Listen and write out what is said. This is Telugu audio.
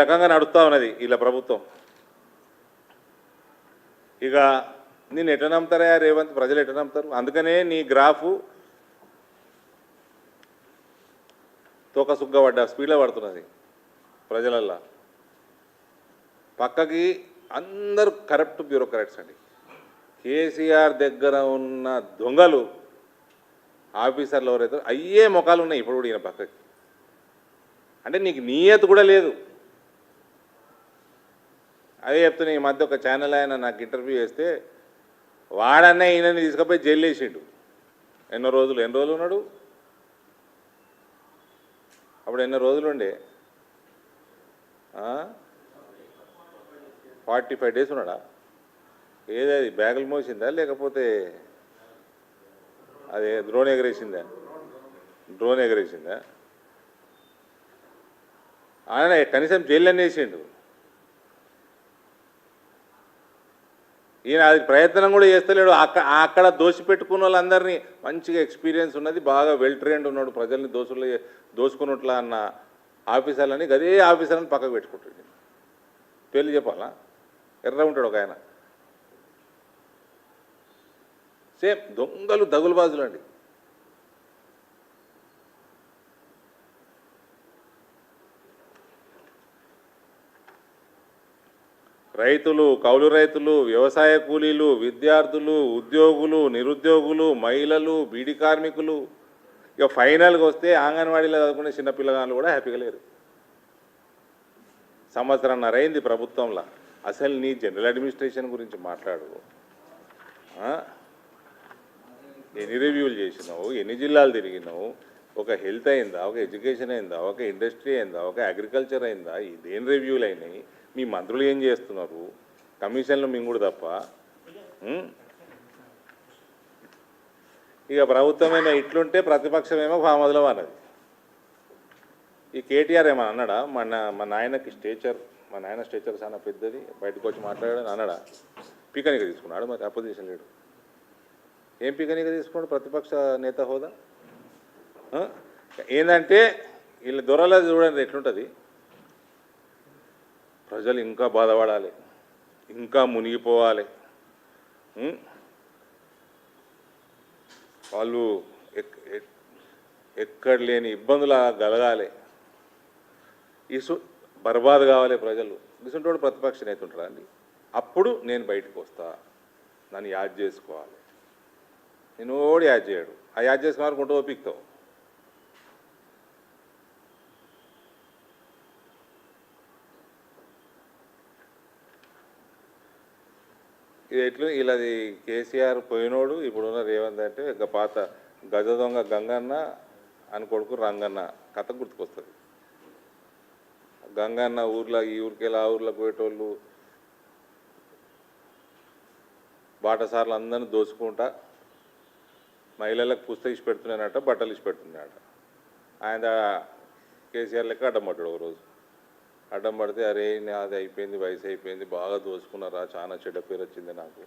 రకంగా నడుస్తూ ఉన్నది ఇలా ప్రభుత్వం. ఇక నేను ఎట్లా నమ్ముతారా రేవంత్, ప్రజలు ఎట్లా నమ్ముతారు? అందుకనే నీ గ్రాఫు తోక సుగ్గబడ్డ స్పీడ్లో పడుతున్నది ప్రజలల్లా. పక్కకి అందరూ కరప్ట్ బ్యూరోక్రాట్స్ అండి. కేసీఆర్ దగ్గర ఉన్న దొంగలు ఆఫీసర్లు ఎవరైతే అయ్యే ముఖాలు ఉన్నాయి ఇప్పుడు కూడా ఈయన పక్కకి. అంటే నీకు నియత కూడా లేదు. అదే చెప్తున్నా, ఈ మధ్య ఒక ఛానల్ ఆయన నాకు ఇంటర్వ్యూ చేస్తే వాడన్నా ఈయనని తీసుకుపోయి జైలు వేసిండు. ఎన్ని రోజులు ఉన్నాడు అప్పుడు? ఎన్ని రోజులు ఉండే? 45 days ఉన్నాడా? ఏదది బ్యాగులు మోసిందా లేకపోతే అదే డ్రోన్ ఎగరేసిందా? ఆయన కనీసం జైలు వేసిండు. ఈయన అది ప్రయత్నం కూడా చేస్తలేడు. అక్కడ దోషిపెట్టుకున్న వాళ్ళందరినీ, మంచిగా ఎక్స్పీరియన్స్ ఉన్నది, బాగా వెల్ ట్రైన్డ్ ఉన్నాడు, ప్రజల్ని దోసుకున్నట్లా అన్న ఆఫీసర్లని, అదే ఆఫీసర్ని పక్కకు పెట్టుకుంటాడు. పేర్లు చెప్పాలా? ఎర్ర ఉంటాడు ఒక ఆయన. సేమ్ దొంగలు దగులుబాజులు అండి. రైతులు, కౌలు రైతులు, వ్యవసాయ కూలీలు, విద్యార్థులు, ఉద్యోగులు, నిరుద్యోగులు, మహిళలు, బీడీ కార్మికులు, ఇక ఫైనల్గా వస్తే అంగన్వాడీలో చదువుకునే చిన్నపిల్లగాళ్ళు కూడా హ్యాపీగా లేరు. సంవత్సరంన్నర అయింది ప్రభుత్వంలో. అసలు నీ జనరల్ అడ్మినిస్ట్రేషన్ గురించి మాట్లాడు. ఎన్ని రివ్యూలు చేసినావు, ఎన్ని జిల్లాలు తిరిగినావు, ఒక హెల్త్ అయిందా, ఒక ఎడ్యుకేషన్ అయిందా, ఒక ఇండస్ట్రీ అయిందా, ఒక అగ్రికల్చర్ అయిందా? ఇదేం రివ్యూలు అయినాయి? మీ మంత్రులు ఏం చేస్తున్నారు? కమిషన్లు మింగుడు తప్ప. ఇక ప్రభుత్వమేమో ఇట్లుంటే ప్రతిపక్షమేమో ఫామదులో అన్నది. ఈ కేటీఆర్ ఏమన్నా అన్నాడా? మా నాయనకి మా నాయన స్టేచర్ చాలా పెద్దది, బయటకు వచ్చి మాట్లాడాడు అన్నాడా? పీకనిక తీసుకున్నాడు. మరి అపోజిషన్ లేడు. ఏం పీకనిక తీసుకున్నాడు ప్రతిపక్ష నేత హోదా? ఏంటంటే వీళ్ళ దొరలో చూడండి ఎట్లుంటుంది. ప్రజలు ఇంకా బాధపడాలి, ఇంకా మునిగిపోవాలి, వాళ్ళు ఎక్కడ లేని ఇబ్బందులు కలగాలి, బర్బాద్ కావాలి ప్రజలు. ఇసుంటోడు ప్రతిపక్ష నేత ఉంటారా అండి? అప్పుడు నేను బయటకు వస్తా, నన్ను యాద్ చేసుకోవాలి. నేను ఓడి యాద్ చేయడు. ఆ యాద్ చేసుకున్నారు కొంటూ ఓపిక్తావు. ఇది ఎట్లు ఇలాది కేసీఆర్ పోయినోడు, ఇప్పుడున్న రేవంత్ అంటే పాత గజ దొంగ గంగన్న అని కొడుకు రంగన్న కథ గుర్తుకొస్తుంది. గంగన్న ఊర్లో ఈ ఊరికెళ్ళి ఆ ఊర్లోకి పోయేటోళ్ళు బాటసార్లు అందరినీ దోచుకుంటా మహిళలకు పుస్తకం ఇచ్చి పెడుతున్నానట, బట్టలు ఇచ్చి పెడుతున్నాడట. ఆయన కేసీఆర్ లెక్క అడ్డం పడ్డాడు. ఒకరోజు అడ్డం పడితే, అరే అది అయిపోయింది, వయసు అయిపోయింది, బాగా దోచుకున్నారా, చాలా చెడ్డ పేరు వచ్చింది నాకు,